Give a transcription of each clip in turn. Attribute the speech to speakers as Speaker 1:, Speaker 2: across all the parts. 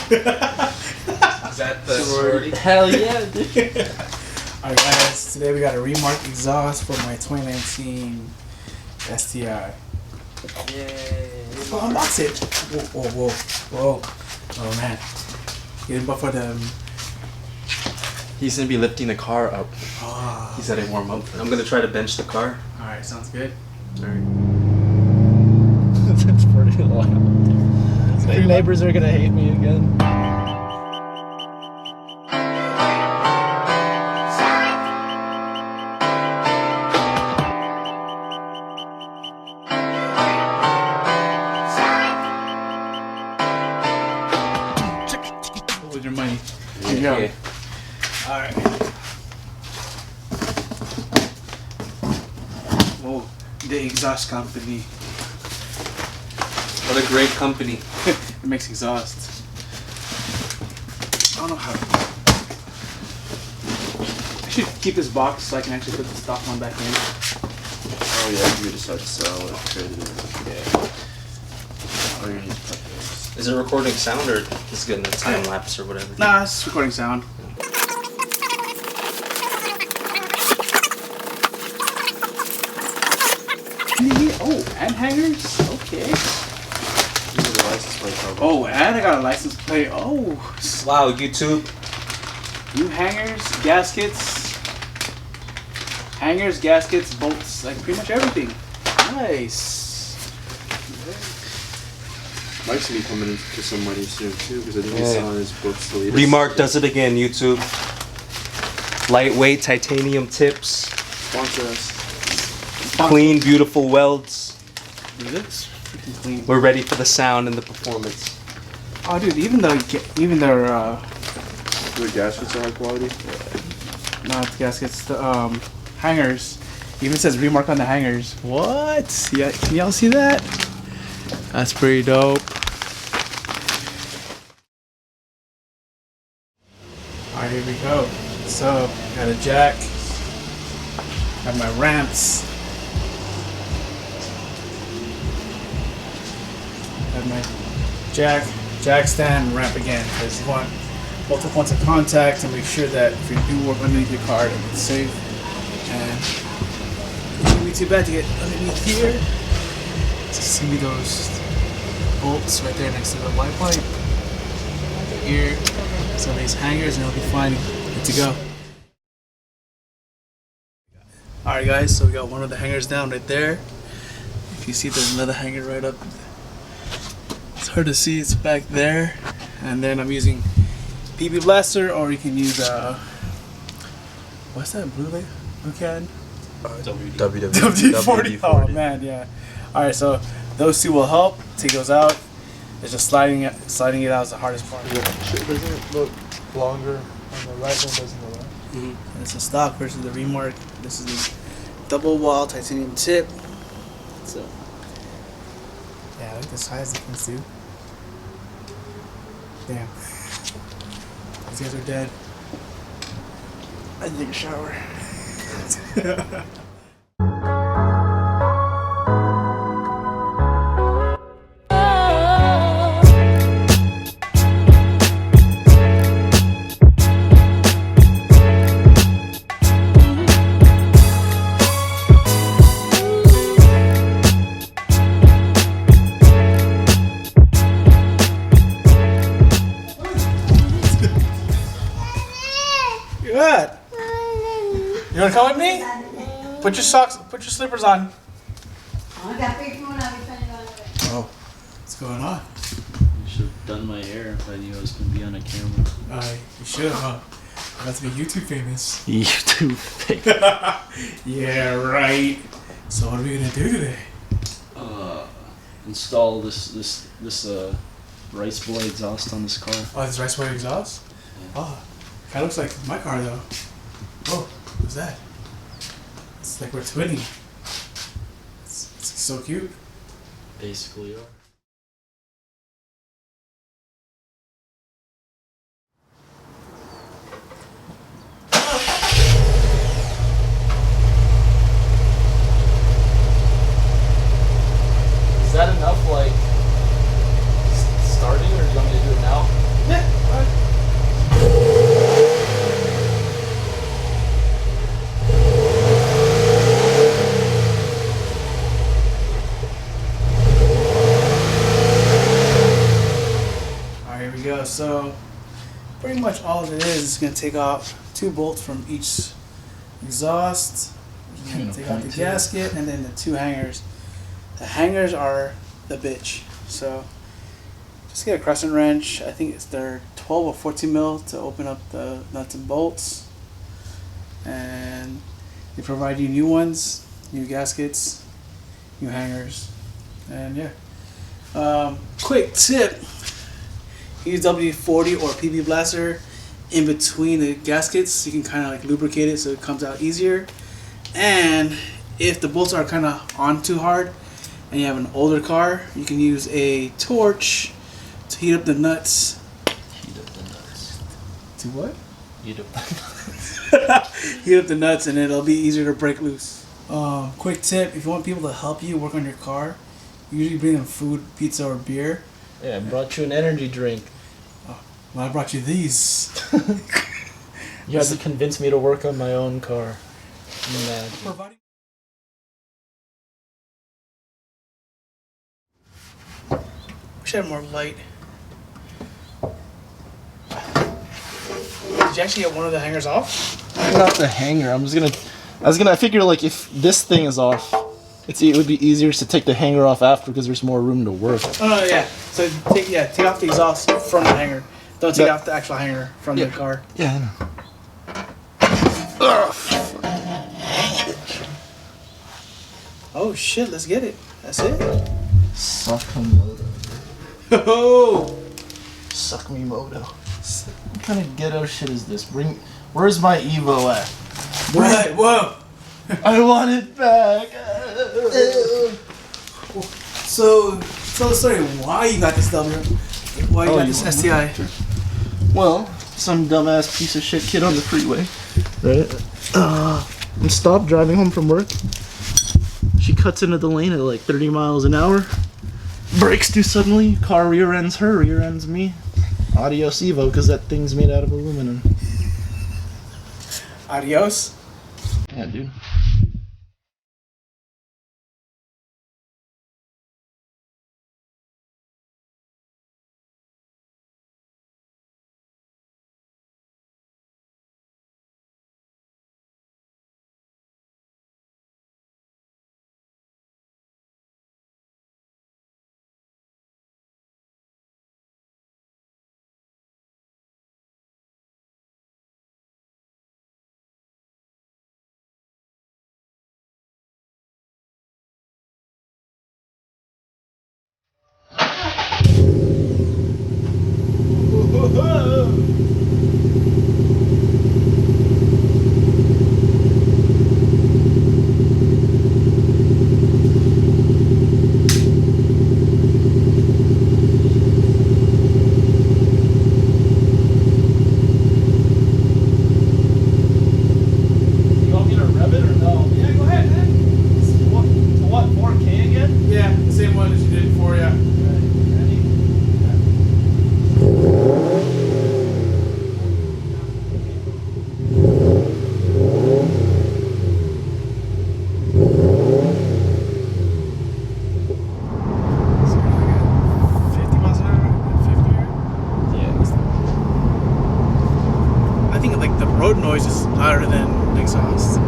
Speaker 1: Is that the sorority?
Speaker 2: Hell yeah, dude.
Speaker 3: Alright guys, today we got a Remark exhaust for my 2019 STI.
Speaker 2: Yay.
Speaker 3: Oh, unbox it. Whoa. Oh man. Getting buff for them.
Speaker 2: He's gonna be lifting the car up.
Speaker 3: Oh.
Speaker 2: He's at a warm up. I'm gonna try to bench the car.
Speaker 3: Alright, sounds good.
Speaker 2: Alright.
Speaker 4: That's pretty loud. My neighbors are gonna hate me again.
Speaker 3: With your money. Here you go. Alright. Whoa, the exhaust company.
Speaker 2: What a great company.
Speaker 3: It makes exhaust. I don't know how. I should keep this box so I can actually put the stock one back in.
Speaker 1: Oh yeah, if you decide to sell it, trade it in. Yeah. Or you need to cut this.
Speaker 2: Is it recording sound or is it getting a time lapse or whatever?
Speaker 3: Nah, it's recording sound. Oh, and hangers? Okay.
Speaker 1: These are the license plate covers.
Speaker 3: Oh, and I got a license plate. Oh.
Speaker 2: Wow, YouTube.
Speaker 3: New hangers, gaskets. Hangers, gaskets, bolts, like pretty much everything. Nice.
Speaker 1: Mike's gonna be coming into some money soon too, because I think he's selling his books the latest.
Speaker 2: Remark does it again, YouTube. Lightweight titanium tips.
Speaker 1: Sponsor us.
Speaker 2: Clean, beautiful welds.
Speaker 3: Dude, this freaking clean.
Speaker 2: We're ready for the sound and the performance.
Speaker 3: Oh, dude, even their
Speaker 1: The gaskets are high quality.
Speaker 3: not the gaskets, the hangers. Even says Remark on the hangers. What? Yeah, can y'all see that? That's pretty dope. Alright, here we go. So, got a jack. Got my ramps. Got my jack stand, ramp again, because you want multiple points of contact to make sure that if you do work underneath your car, that it's safe. And it shouldn't be too bad to get underneath here. To see those bolts right there next to the light pipe. Here, some of these hangers, and it'll be fine. Good to go. Alright guys, so we got one of the hangers down right there. If you see, there's another hanger right up. It's hard to see, it's back there. And then I'm using PB Blaster, or you can use what's that blue can? WD-40. Oh man, yeah. Alright, so those two will help. Take those out. It's just sliding it out is the hardest part.
Speaker 4: Doesn't it look longer on the right than it does on the left?
Speaker 3: And it's a stock versus the Remark. This is the double wall titanium tip. So yeah, I like the size difference too. Damn. These guys are dead. I need to take a shower. What? You wanna come with me? Put your slippers on. Oh, what's going on?
Speaker 4: You should have done my hair if I knew I was going to be on a camera.
Speaker 3: You should have, huh? I'm about to be YouTube famous.
Speaker 4: YouTube famous.
Speaker 3: Yeah, right. So what are we gonna do today?
Speaker 4: Install this rice boy exhaust on this car.
Speaker 3: Oh, this rice boy exhaust?
Speaker 4: Yeah.
Speaker 3: Oh, kind of looks like my car though. Oh, what's that? It's like we're twinning. It's so cute.
Speaker 4: Basically are.
Speaker 2: Is that enough, like, starting, or do you want me to do it now?
Speaker 3: Yeah. Alright, here we go. So, pretty much all of it is going to take off 2 bolts from each exhaust. You're going to take out the gasket and then the 2 hangers. The hangers are the bitch. So, just get a crescent wrench. I think they're 12 or 14 mil to open up the nuts and bolts. And they provide you new ones, new gaskets, new hangers, and yeah. Quick tip: use WD-40 or PB Blaster in between the gaskets. You can kind of like lubricate it so it comes out easier. And if the bolts are kind of on too hard and you have an older car, you can use a torch to heat up the nuts.
Speaker 4: Heat up the nuts.
Speaker 3: To what?
Speaker 4: Heat up the nuts.
Speaker 3: Heat up the nuts and it'll be easier to break loose. Quick tip: if you want people to help you work on your car, usually bring them food, pizza, or beer.
Speaker 4: Yeah, I brought you an energy drink.
Speaker 3: Well, I brought you these.
Speaker 4: You have to convince me to work on my own car. Imagine.
Speaker 3: Providing. Wish I had more light. Did you actually get one of the hangers off?
Speaker 4: Not the hanger. I figure like if this thing is off, it would be easier to take the hanger off after because there's more room to work.
Speaker 3: Oh no, yeah. So take off the exhaust from the hanger. Don't take off the actual hanger from the car.
Speaker 4: Yeah, I know.
Speaker 3: Oh shit, let's get it. That's it.
Speaker 4: Sakamoto.
Speaker 3: Oh!
Speaker 4: Suck me moto. What kind of ghetto shit is this? Where's my Evo at?
Speaker 3: Right, whoa!
Speaker 4: I want it back.
Speaker 3: So, tell the story why you got this why you got this STI.
Speaker 4: Well, some dumbass piece of shit kid on the freeway, right? And stopped driving home from work. She cuts into the lane at like 30 miles an hour. Brakes too suddenly. Car rear ends her, rear ends me. Adios Evo, because that thing's made out of aluminum.
Speaker 3: Adios.
Speaker 4: Yeah, dude.
Speaker 3: louder than exhaust.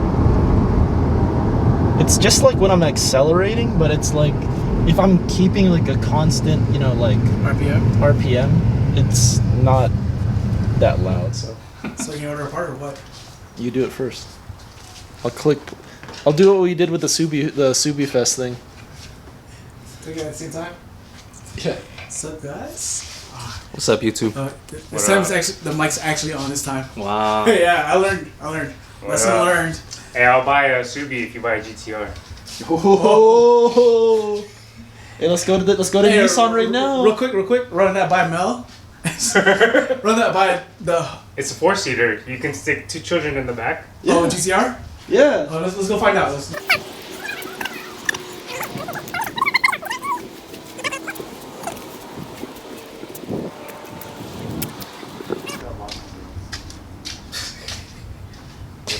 Speaker 4: It's just like when I'm accelerating, but it's like if I'm keeping like a constant, you know, like RPM, it's not that loud. So
Speaker 3: you order a part or what?
Speaker 4: You do it first. I'll do what we did with the Subi Fest thing.
Speaker 3: Took it at the same time?
Speaker 4: Yeah.
Speaker 3: What's up, guys?
Speaker 2: What's up, YouTube?
Speaker 3: This time the mic's actually on this time.
Speaker 2: Wow.
Speaker 3: Yeah, I learned. Lesson learned.
Speaker 5: Hey, I'll buy a Subi if you buy a GTR.
Speaker 4: Oh. Hey, let's go to Nissan right now.
Speaker 3: Real quick. Run that by Mel. Run that by the.
Speaker 5: It's a 4-seater. You can stick 2 children in the back.
Speaker 4: Yeah.
Speaker 3: Oh, GTR?
Speaker 4: Yeah.
Speaker 3: Oh, let's go find out.
Speaker 2: Must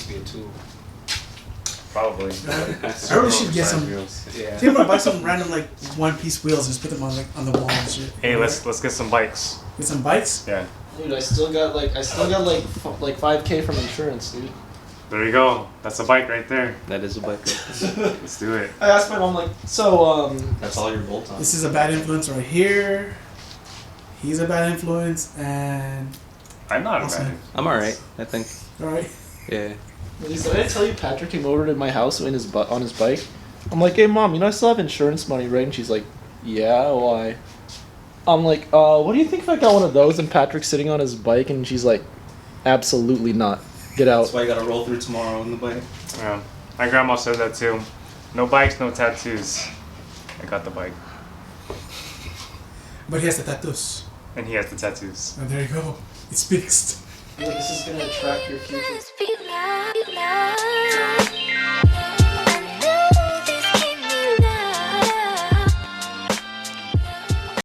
Speaker 2: be a 2.
Speaker 5: Probably.
Speaker 3: I really should get some.
Speaker 2: Yeah.
Speaker 3: I'm gonna buy some random like one-piece wheels and just put them on the wall and shit.
Speaker 5: Hey, let's get some bikes.
Speaker 3: Get some bikes?
Speaker 5: Yeah.
Speaker 4: Dude, I still got like 5K from insurance, dude.
Speaker 5: There you go. That's a bike right there.
Speaker 2: That is a bike.
Speaker 5: Let's do it.
Speaker 4: I asked my mom like, so
Speaker 2: That's all your bolt on.
Speaker 3: This is a bad influence right here. He's a bad influence, and
Speaker 5: I'm not a
Speaker 3: Awesome.
Speaker 5: bad.
Speaker 2: I'm alright, I think.
Speaker 3: alright.
Speaker 2: Yeah.
Speaker 4: did I tell you Patrick came over to my house on his bike? I'm like, hey mom, you know I still have insurance money, right? And she's like, yeah, why? I'm like, what do you think if I got one of those and Patrick's sitting on his bike? And she's like, absolutely not. Get out.
Speaker 2: That's why you gotta roll through tomorrow on the bike.
Speaker 5: Yeah. My grandma said that too. No bikes, no tattoos. I got the bike.
Speaker 3: But he has the tattoos.
Speaker 5: And he has the tattoos.
Speaker 3: And there you go. It's fixed.
Speaker 4: This is gonna attract your future.
Speaker 6: Let's be loud.